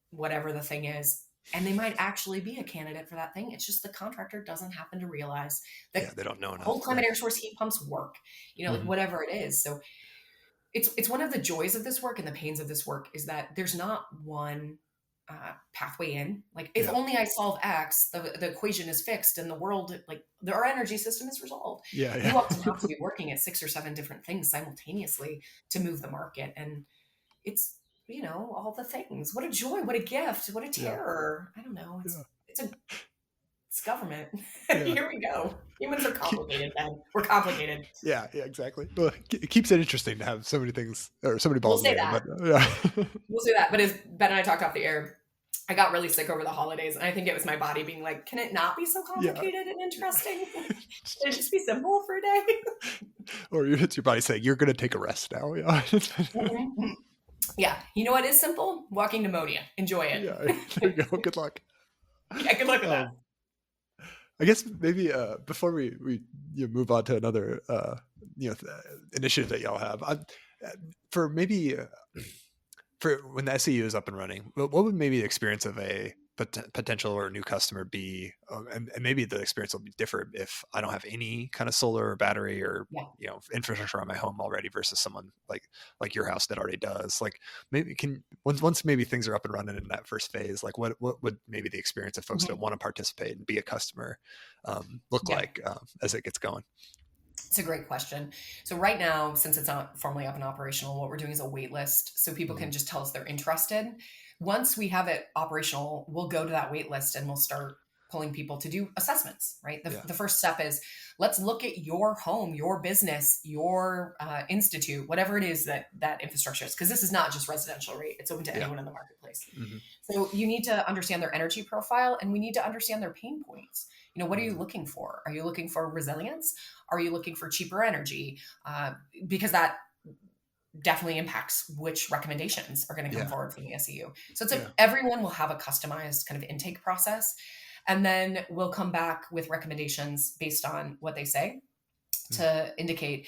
whatever the thing is. And they might actually be a candidate for that thing. It's just the contractor doesn't happen to realize that Yeah, they don't know cold enough. climate air source heat pumps work, like Mm-hmm. whatever it is. So it's one of the joys of this work and the pains of this work is that there's not one pathway in. Like if Yeah, only I solve X, the equation is fixed and the world, like our energy system is resolved. yeah, You yeah, often have to be working at 6 or 7 different things simultaneously to move the market. And it's, all the things. What a joy, what a gift, what a yeah, terror. I don't know. yeah, It's government. yeah. Here we go. Humans are complicated, Ben. We're complicated. Yeah, yeah, exactly. Well, it keeps it interesting to have so many things or so many We'll balls in say the air. that. But yeah, We'll say that. But as Ben and I talked off the air, I got really sick over the holidays, and I think it was my body being like, "Can it not be so yeah. complicated and interesting? Can it just be simple for a day?" Or it's your body saying you're going to take a rest now. Yeah, Mhm. Yeah. You know what is simple? Walking pneumonia. Enjoy it. yeah. There you go. Good luck. Yeah. Good luck with that. Um, I guess maybe before we move on to another initiative that y'all have, for maybe for when the SEU is up and running, what would maybe the experience of a potential or new customer be? And maybe the experience will be different if I don't have any kind of solar or battery or Yeah. infrastructure on my home already versus someone like your house that already does. Like maybe once maybe things are up and running in that first phase, like what would maybe the experience of folks that Mhm. want to participate and be a customer look Yeah. like as it gets going? It's a great question. So right now, since it's not formally up and operational, what we're doing is a wait list so people Mm-hmm. can just tell us they're interested. Once we have it operational, we'll go to that wait list and we'll start pulling people to do assessments, right? The, Yeah, the first step is let's look at your home, your business, your institute, whatever it is that infrastructure is, because this is not just residential, right? It's open to yeah, anyone in the marketplace. mm-hmm. So you need to understand their energy profile and we need to understand their pain points. What are you Mm-hmm. looking for? Are you looking for resilience? Are you looking for cheaper energy? Because that definitely impacts which recommendations are going to come Yeah, forward from the SEU. So yeah, everyone will have a customized kind of intake process. And then we'll come back with recommendations based on what they say mm-hmm. to indicate,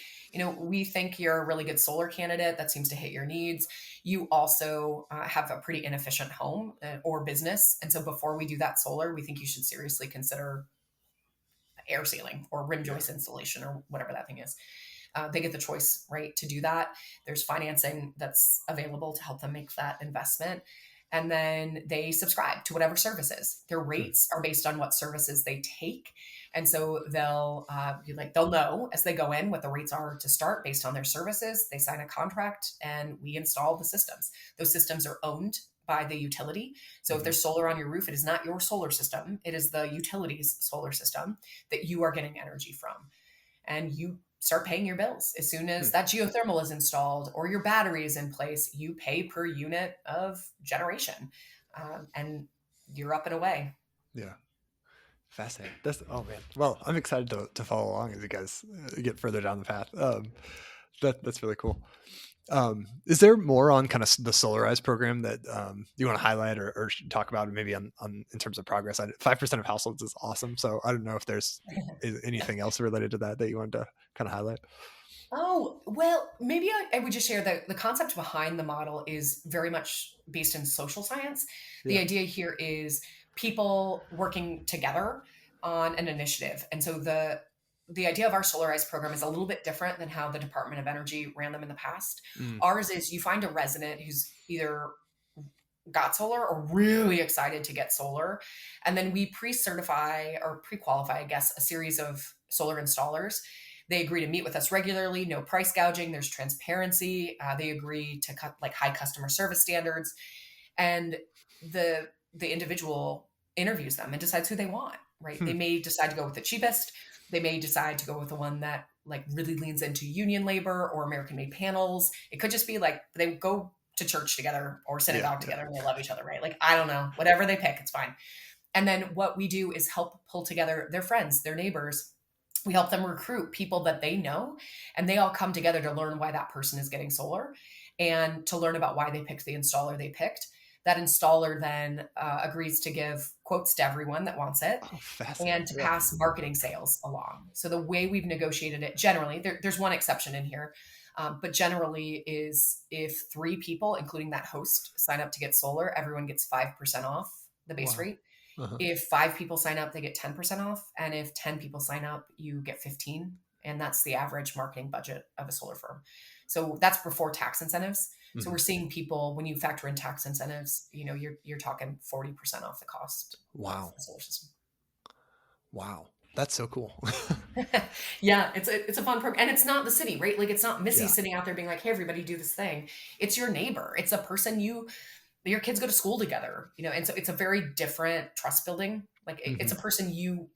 we think you're a really good solar candidate that seems to hit your needs. You also have a pretty inefficient home or business. And so before we do that solar, we think you should seriously consider air sealing or rim Yeah, joist installation or whatever that thing is. They get the choice, right, to do that. There's financing that's available to help them make that investment. And then they subscribe to whatever services. Their mm-hmm. rates are based on what services they take. And so they'll they'll know as they go in what the rates are to start based on their services. They sign a contract and we install the systems. Those systems are owned by the utility. So if Mm-hmm. there's solar on your roof, it is not your solar system. It is the utility's solar system that you are getting energy from. And you start paying your bills as soon as that geothermal is installed or your battery is in place. You pay per unit of generation, and you're up and away. Yeah. Fascinating. Oh man. Well, I'm excited to follow along as you guys get further down the path. That's really cool. Is there more on kind of the Solarize program that you want to highlight or talk about maybe on in terms of progress? 5% of households is awesome. So I don't know if there's anything else related to that you wanted to kind of highlight. Oh, well, maybe I would just share that the concept behind the model is very much based in social science. The Yeah. idea here is people working together on an initiative. And so the idea of our solarized program is a little bit different than how the Department of Energy ran them in the past. Mm. Ours is you find a resident who's either got solar or really excited to get solar. And then we pre-certify or pre-qualify, I guess, a series of solar installers. They agree to meet with us regularly, no price gouging, there's transparency. They agree to cut like high customer service standards. And the individual interviews them and decides who they want, right? Hmm. They may decide to go with the cheapest. They may decide to go with the one that like really leans into union labor or American made panels. It could just be like they go to church together or Yeah. synagogue together and they love each other, right? Like, I don't know, whatever they pick, it's fine. And then what we do is help pull together their friends, their neighbors. We help them recruit people that they know, and they all come together to learn why that person is getting solar and to learn about why they picked the installer they picked. That installer then agrees to give quotes to everyone that wants it Oh, fascinating. and to Yeah. pass marketing sales along. So the way we've negotiated it generally, there's one exception in here, but generally is if three people, including that host, sign up to get solar, everyone gets 5% off the base Wow. rate. Uh-huh. If five people sign up, they get 10% off. And if 10 people sign up, you get 15. And that's the average marketing budget of a solar firm. So that's before tax incentives. So Hmm. we're seeing people, when you factor in tax incentives, you're talking 40% off the cost of Wow. the solar system. Wow. That's so cool. Yeah, it's a fun program, and it's not the city, right? Like it's not Missy Yeah. sitting out there being like, "Hey, everybody, do this thing." It's your neighbor. It's a person your kids go to school together, and so it's a very different trust building. Like it's Hmm. a person you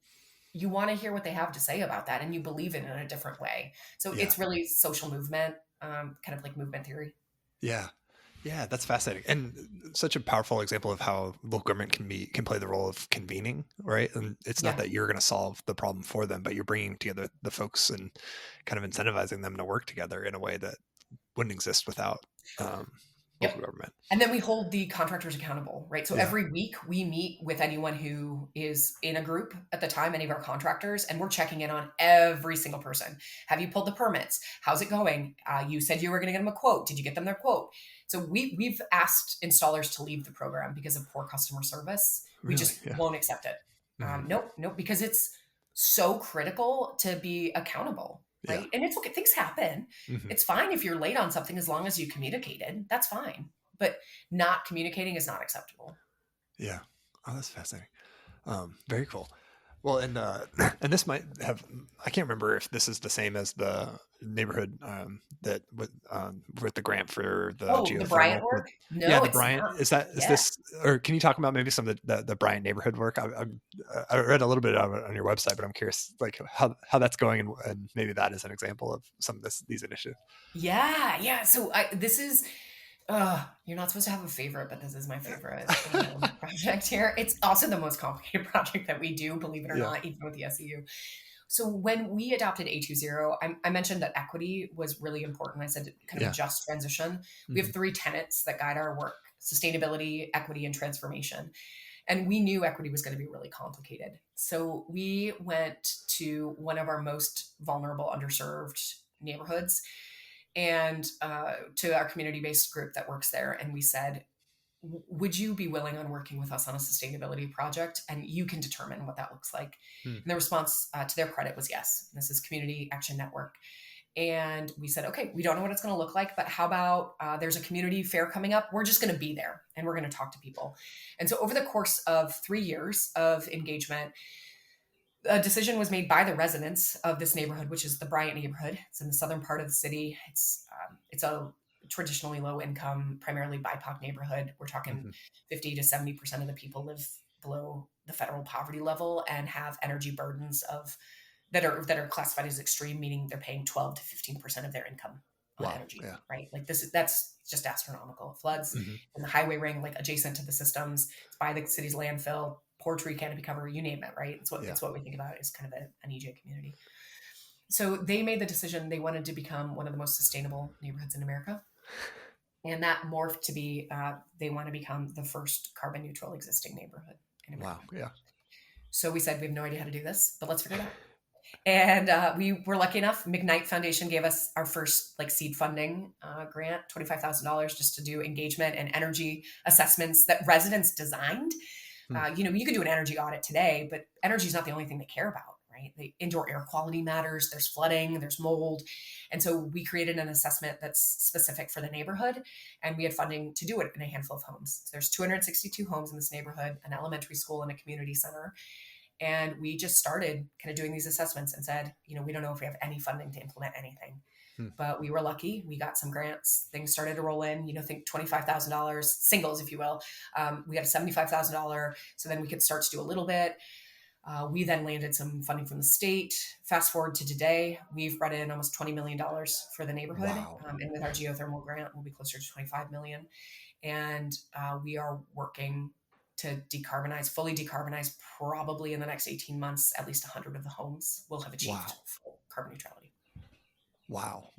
want to hear what they have to say about that, and you believe in a different way. So Yeah. it's really social movement, kind of like movement theory. Yeah. Yeah, that's fascinating, and such a powerful example of how local government can play the role of convening, right? And it's not Yeah. that you're going to solve the problem for them, but you're bringing together the folks and kind of incentivizing them to work together in a way that wouldn't exist without um, local Yep. government. And then we hold the contractors accountable, right? So Yeah. every week we meet with anyone who is in a group at the time, any of our contractors, and we're checking in on every single person. Have you pulled the permits? How's it going? You said you were going to get them a quote. Did you get them their quote? So we've asked installers to leave the program because of poor customer service. We Really? just Yeah. won't accept it. Hmm. Nope, because it's so critical to be accountable, Yeah. right? And it's okay. Things happen. Hmm. It's fine if you're late on something as long as you communicated. That's fine. But not communicating is not acceptable. Yeah. Oh, that's fascinating. Very cool. Well, and and this might have, I can't remember if this is the same as the neighborhood that with the grant for the Oh, the Bryant geothermal. work? Yeah, No, the it's Bryant, not. is Yeah. this, or can you talk about maybe some of the Bryant neighborhood work? I read a little bit of it on your website, but I'm curious like how that's going, and maybe that is an example of some of these initiatives. Yeah. So this is you're not supposed to have a favorite, but this is my favorite project here. It's also the most complicated project that we do, believe it or Yeah. not, even with the SEU. So when we adopted A2ZERO, I mentioned that equity was really important. I said kind of a Yeah. just transition. We Hmm. have three tenets that guide our work: sustainability, equity, and transformation. And we knew equity was going to be really complicated. So we went to one of our most vulnerable, underserved neighborhoods and to our community based group that works there. And we said, would you be willing on working with us on a sustainability project? And you can determine what that looks like. Hmm. And the response, to their credit, was yes. This is Community Action Network. And we said, okay, we don't know what it's going to look like, but how about there's a community fair coming up? We're just going to be there and we're going to talk to people. And so over the course of 3 years of engagement, a decision was made by the residents of this neighborhood, which is the Bryant neighborhood. It's in the southern part of the city. It's a traditionally low income, primarily BIPOC neighborhood. We're talking Hmm. 50 to 70% of the people live below the federal poverty level and have energy burdens of that are classified as extreme, meaning they're paying 12 to 15% of their income on Wow. energy, Yeah. right? Like that's just astronomical. It floods Hmm. in the highway ring, like adjacent to the systems. It's by the city's landfill, poor tree canopy cover, you name it, right? Yeah. It's what we think about as kind of an EJ community. So they made the decision they wanted to become one of the most sustainable neighborhoods in America. And that morphed to be they want to become the first carbon neutral existing neighborhood in Wow. America. Yeah. So we said, we have no idea how to do this, but let's figure it out. And we were lucky enough. McKnight Foundation gave us our first like seed funding grant, $25,000, just to do engagement and energy assessments that residents designed. Hmm. You can do an energy audit today, but energy is not the only thing they care about, right? The indoor air quality matters. There's flooding, there's mold. And so we created an assessment that's specific for the neighborhood, and we had funding to do it in a handful of homes. So there's 262 homes in this neighborhood, an elementary school and a community center. And we just started kind of doing these assessments and said, we don't know if we have any funding to implement anything. Hmm. But we were lucky. We got some grants. Things started to roll in, think $25,000 singles, if you will. We got a $75,000. So then we could start to do a little bit. We then landed some funding from the state. Fast forward to today, we've brought in almost $20 million for the neighborhood. Wow. And with our geothermal grant, we'll be closer to $25 million. And we are working to fully decarbonize, probably in the next 18 months. At least 100 of the homes will have achieved full carbon neutrality. Wow.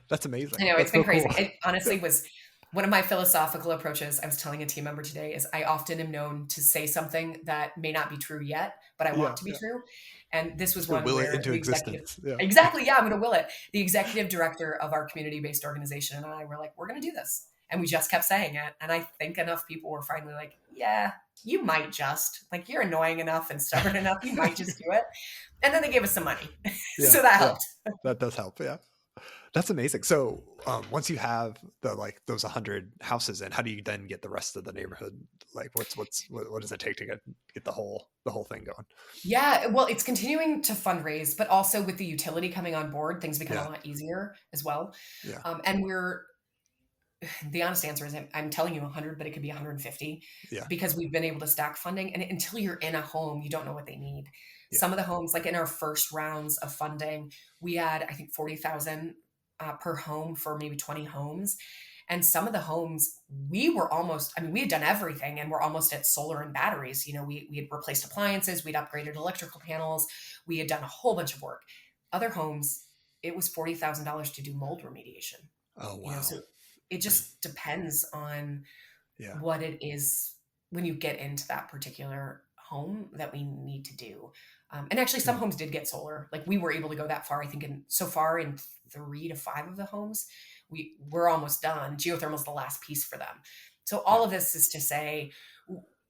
That's amazing. I know, it's been crazy. Cool. It honestly was one of my philosophical approaches. I was telling a team member today is I often am known to say something that may not be true yet, but I want to be true. And this was one will where it into the existence. Exactly. Yeah, I'm going to will it. The executive director of our community-based organization and I were like, we're going to do this. And we just kept saying it. And I think enough people were finally like, yeah, you might just, like, you're annoying enough and stubborn enough. You might just do it. And then they gave us some money. So that helped. That does help. Yeah. That's amazing. So once you have those 100 houses in, how do you then get the rest of the neighborhood? Like what does it take to get the whole thing going? Yeah, well, it's continuing to fundraise, but also with the utility coming on board, things become a lot easier as well. Yeah. And the honest answer is I'm telling you 100, but it could be 150 because we've been able to stack funding. And until you're in a home, you don't know what they need. Yeah. Some of the homes, like in our first rounds of funding, we had, I think, 40,000 per home for maybe 20 homes. And some of the homes, we had done everything and we're almost at solar and batteries. We had replaced appliances, we'd upgraded electrical panels, we had done a whole bunch of work. Other homes, it was $40,000 to do mold remediation. Oh, wow. So it just depends on what it is when you get into that particular home that we need to do. And actually some homes did get solar. Like we were able to go that far, I think so far in 3 to 5 of the homes, we're almost done. Geothermal is the last piece for them. So all of this is to say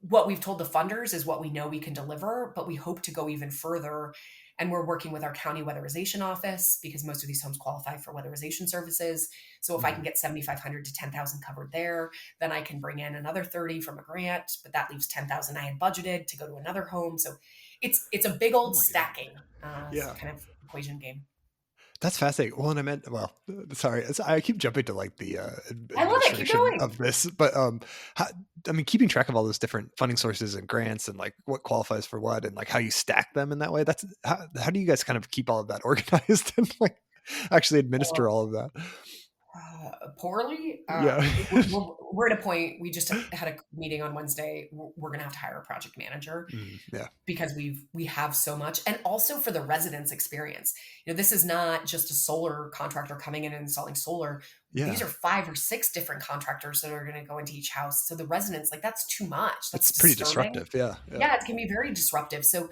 what we've told the funders is what we know we can deliver, but we hope to go even further. And we're working with our county weatherization office because most of these homes qualify for weatherization services. So if I can get 7,500 to 10,000 covered there, then I can bring in another 30 from a grant, but that leaves 10,000 I had budgeted to go to another home. So it's a big old stacking kind of equation game. That's fascinating. Well, and sorry, I keep jumping to like the administration of this, but keeping track of all those different funding sources and grants and like what qualifies for what and like how you stack them in that way. That's how do you guys kind of keep all of that organized and like actually administer all of that? Poorly. We're at a point, we just had a meeting on Wednesday. We're going to have to hire a project manager because we have so much. And also for the residents' experience, this is not just a solar contractor coming in and installing solar. These are 5 or 6 different contractors that are going to go into each house. So the residents, like, that's too much. That's pretty disruptive. Yeah, it can be very disruptive. So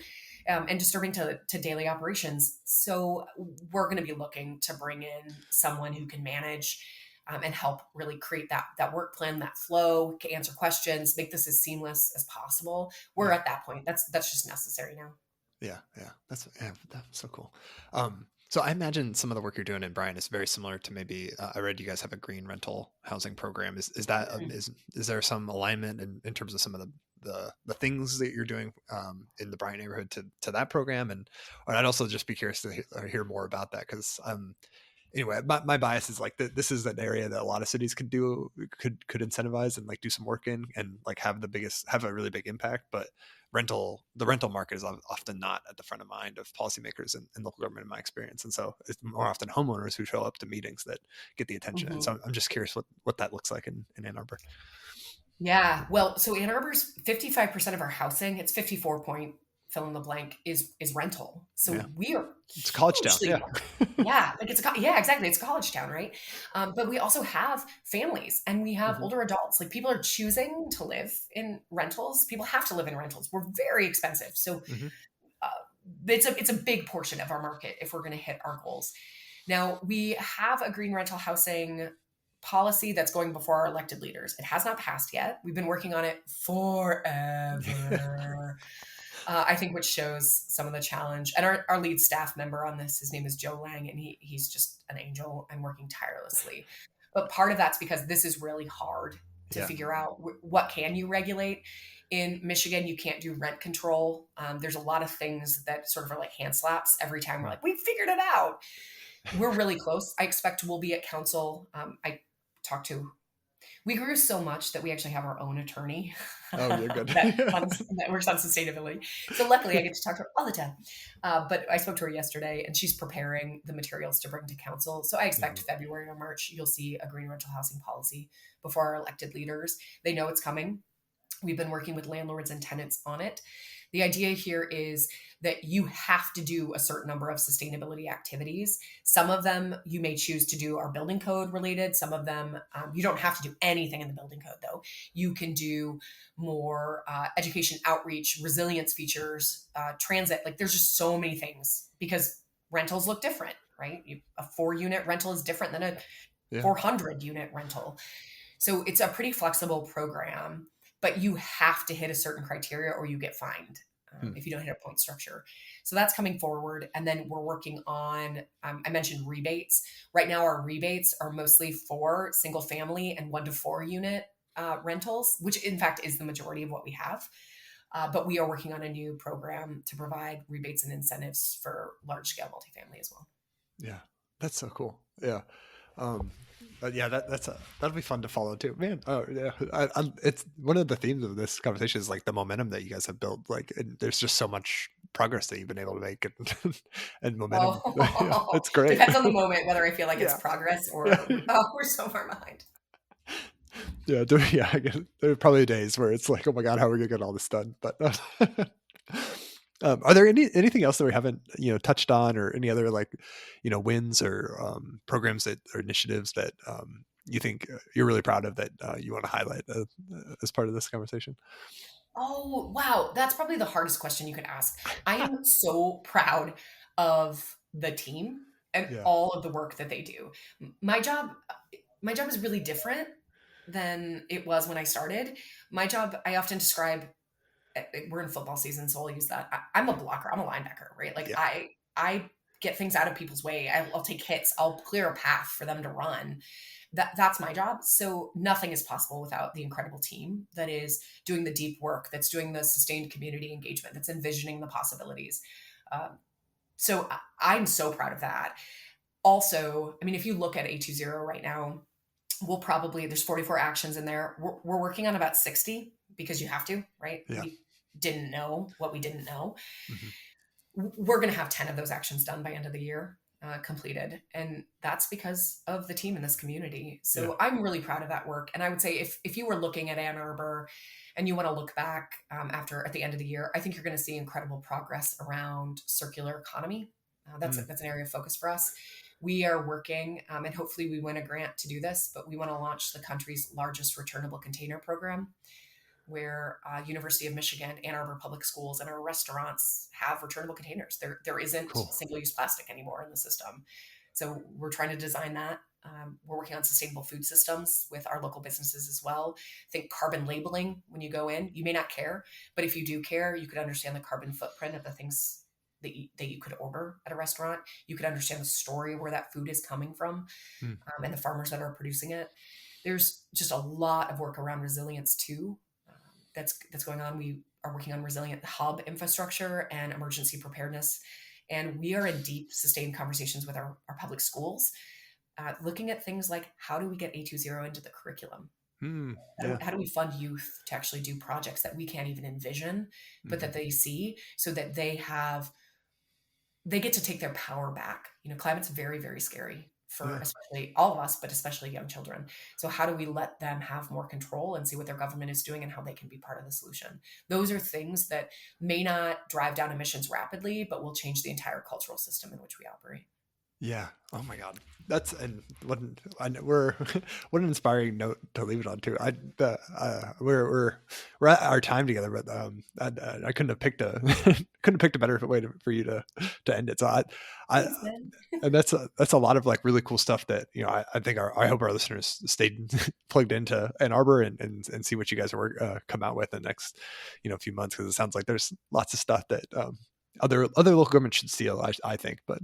and disturbing to daily operations. So we're going to be looking to bring in someone who can manage and help really create that work plan, that flow, answer questions, make this as seamless as possible. We're at that point. That's just necessary now. Yeah. That's so cool. So I imagine some of the work you're doing in Bryan is very similar to maybe I read you guys have a green rental housing program. Is that is there some alignment in terms of some of the things that you're doing in the Bryan neighborhood to that program? And I'd also just be curious to hear more about that because anyway, my bias is like this is an area that a lot of cities could incentivize and like do some work in and like have a really big impact, but the rental market is often not at the front of mind of policymakers and local government in my experience. And so it's more often homeowners who show up to meetings that get the attention. And so I'm just curious what that looks like in Ann Arbor. Yeah. Well, so Ann Arbor's 55% of our housing, it's 54 point fill in the blank is rental. So we are, it's a college town. Exactly. It's a college town. Right. But we also have families and we have older adults, like people are choosing to live in rentals. People have to live in rentals. We're very expensive. So it's a big portion of our market if we're going to hit our goals. Now, we have a green rental housing policy that's going before our elected leaders. It has not passed yet. We've been working on it forever. I think, which shows some of the challenge. And our lead staff member on this, his name is Joe Lang, and he's just an angel and working tirelessly. But part of that's because this is really hard to Yeah. figure out what can you regulate. In Michigan, you can't do rent control. There's a lot of things that sort of are like hand slaps every time we're like, we figured it out. We're really close. I expect we'll be at council. We grew so much that we actually have our own attorney Oh, you're good. that works on sustainability. So luckily I get to talk to her all the time. But I spoke to her yesterday and she's preparing the materials to bring to council. So I expect February or March, you'll see a green rental housing policy before our elected leaders. They know it's coming. We've been working with landlords and tenants on it. The idea here is that you have to do a certain number of sustainability activities. Some of them you may choose to do are building code related. Some of them, you don't have to do anything in the building code though. You can do more education outreach, resilience features, transit. Like there's just so many things because rentals look different, right? A 4-unit rental is different than a 400-unit rental. So it's a pretty flexible program. But you have to hit a certain criteria or you get fined if you don't hit a point structure. So that's coming forward. And then we're working on, I mentioned rebates. Right now, our rebates are mostly for single family and 1 to 4 unit rentals, which in fact is the majority of what we have. But we are working on a new program to provide rebates and incentives for large scale multifamily as well. Yeah, that's so cool. Yeah. Yeah, that'll be fun to follow too, man. Oh yeah, it's one of the themes of this conversation is like the momentum that you guys have built. Like, there's just so much progress that you've been able to make, and momentum. Yeah, it's great. Depends on the moment whether I feel like it's progress or we're so far behind. Yeah, I guess there are probably days where it's like, oh my god, how are we gonna get all this done? But are there anything else that we haven't touched on, or any other like wins or programs that or initiatives that you think you're really proud of that you want to highlight as part of this conversation? Oh wow, that's probably the hardest question you could ask. I am so proud of the team and all of the work that they do. My job is really different than it was when I started. My job, I often describe, we're in football season, so I'll use that. I'm a blocker. I'm a linebacker, right? Like I get things out of people's way. I'll take hits. I'll clear a path for them to run. That's my job. So nothing is possible without the incredible team that is doing the deep work, that's doing the sustained community engagement, that's envisioning the possibilities. So I'm so proud of that. Also, I mean, if you look at A2ZERO right now, there's 44 actions in there. We're working on about 60 because you have to, right? Yeah. We didn't know what we didn't know. Mm-hmm. We're going to have 10 of those actions done by end of the year, completed. And that's because of the team in this community. So I'm really proud of that work. And I would say if you were looking at Ann Arbor and you want to look back at the end of the year, I think you're going to see incredible progress around circular economy. That's an area of focus for us. We are working, and hopefully we win a grant to do this, but we want to launch the country's largest returnable container program, where University of Michigan, Ann Arbor Public Schools, and our restaurants have returnable containers. There isn't single-use plastic anymore in the system. So we're trying to design that. We're working on sustainable food systems with our local businesses as well. Think carbon labeling when you go in. You may not care, but if you do care, you could understand the carbon footprint of the things that you could order at a restaurant. You could understand the story of where that food is coming from, and the farmers that are producing it. There's just a lot of work around resilience too. That's going on. We are working on resilient hub infrastructure and emergency preparedness. And we are in deep, sustained conversations with our public schools, looking at things like, how do we get A2ZERO into the curriculum? How do we fund youth to actually do projects that we can't even envision, but that they see, so that they get to take their power back? Climate's very, very scary for especially all of us, but especially young children. So how do we let them have more control and see what their government is doing and how they can be part of the solution? Those are things that may not drive down emissions rapidly, but will change the entire cultural system in which we operate. Yeah. Oh my God. That's and what we're what an inspiring note to leave it on too. We're at our time together, but I couldn't have picked a couldn't have picked a better way for you to end it. So I Thanks, man. and that's a lot of like really cool stuff that I think I hope our listeners stayed plugged into Ann Arbor and see what you guys are come out with in the next few months, because it sounds like there's lots of stuff that other local governments should steal, I think, but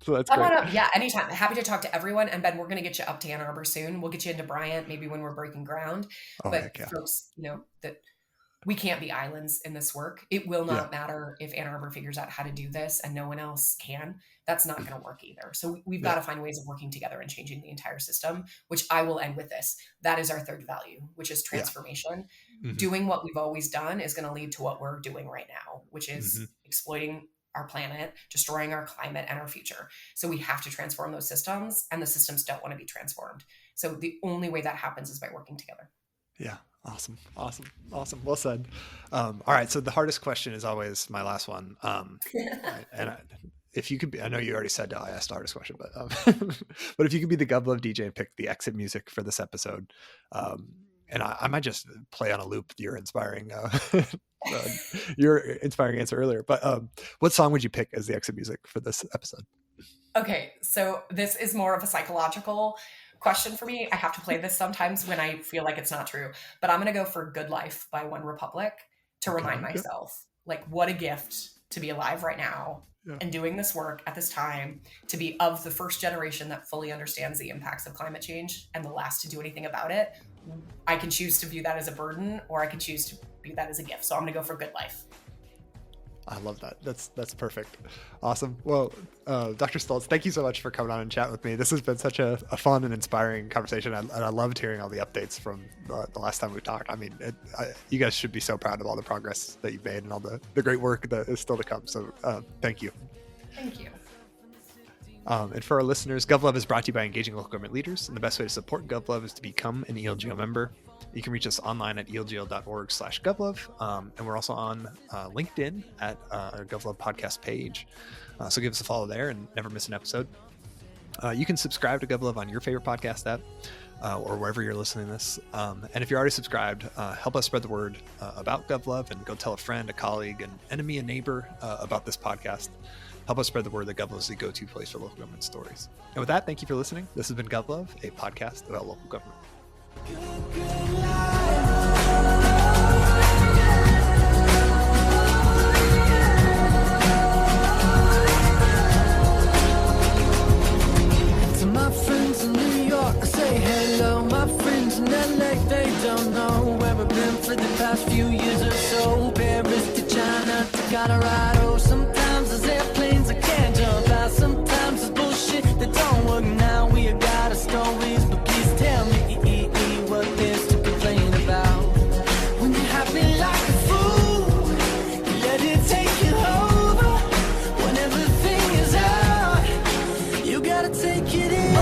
so that's Come great. on up. Yeah, anytime. Happy to talk to everyone. And Ben, we're going to get you up to Ann Arbor soon. We'll get you into Bryant maybe when we're breaking ground. Oh But heck yeah. folks, that we can't be islands in this work. It will Yeah. not matter if Ann Arbor figures out how to do this and no one else can. That's not going to work either. So we've got to find ways of working together and changing the entire system, which I will end with this. That is our third value, which is transformation. Mhm. Doing what we've always done is going to lead to what we're doing right now, which is exploiting our planet, destroying our climate and our future. So we have to transform those systems, and the systems don't want to be transformed. So the only way that happens is by working together. Yeah. Awesome. Well said. All right. So the hardest question is always my last one. If you could be, I know you already said I asked the hardest question, but but if you could be the Gov DJ and pick the exit music for this episode, and I might just play on a loop your inspiring answer earlier. But what song would you pick as the exit music for this episode? Okay, so this is more of a psychological question for me. I have to play this sometimes when I feel like it's not true, but I'm going to go for Good Life by One Republic to remind myself, like, what a gift to be alive right now and doing this work at this time, to be of the first generation that fully understands the impacts of climate change and the last to do anything about it. I can choose to view that as a burden, or I can choose to view that as a gift. So I'm going to go for Good Life. I love that. That's perfect. Awesome. Well, Dr. Stults, thank you so much for coming on and chatting with me. This has been such a fun and inspiring conversation. And I loved hearing all the updates from the last time we talked. I mean, you guys should be so proud of all the progress that you've made and all the great work that is still to come. So thank you. Thank you. And for our listeners, GovLove is brought to you by engaging local government leaders. And the best way to support GovLove is to become an ELGO member. You can reach us online at elgl.org/GovLove. And we're also on LinkedIn at our GovLove podcast page. So give us a follow there and never miss an episode. You can subscribe to GovLove on your favorite podcast app or wherever you're listening to this. And if you're already subscribed, help us spread the word about GovLove, and go tell a friend, a colleague, an enemy, a neighbor about this podcast. Help us spread the word that GovLove is the go-to place for local government stories. And with that, thank you for listening. This has been GovLove, a podcast about local government. To my friends in New York, I say hello. My friends in LA, they don't know where I've been for the past few years or so. Paris to China to Colorado. Sometimes there's airplanes I can't jump out. Sometimes there's bullshit that don't work. Now we got our stories, but please tell me what there's to complain about. When you're happy like a fool, you let it take you over. When everything is out, you gotta take it in.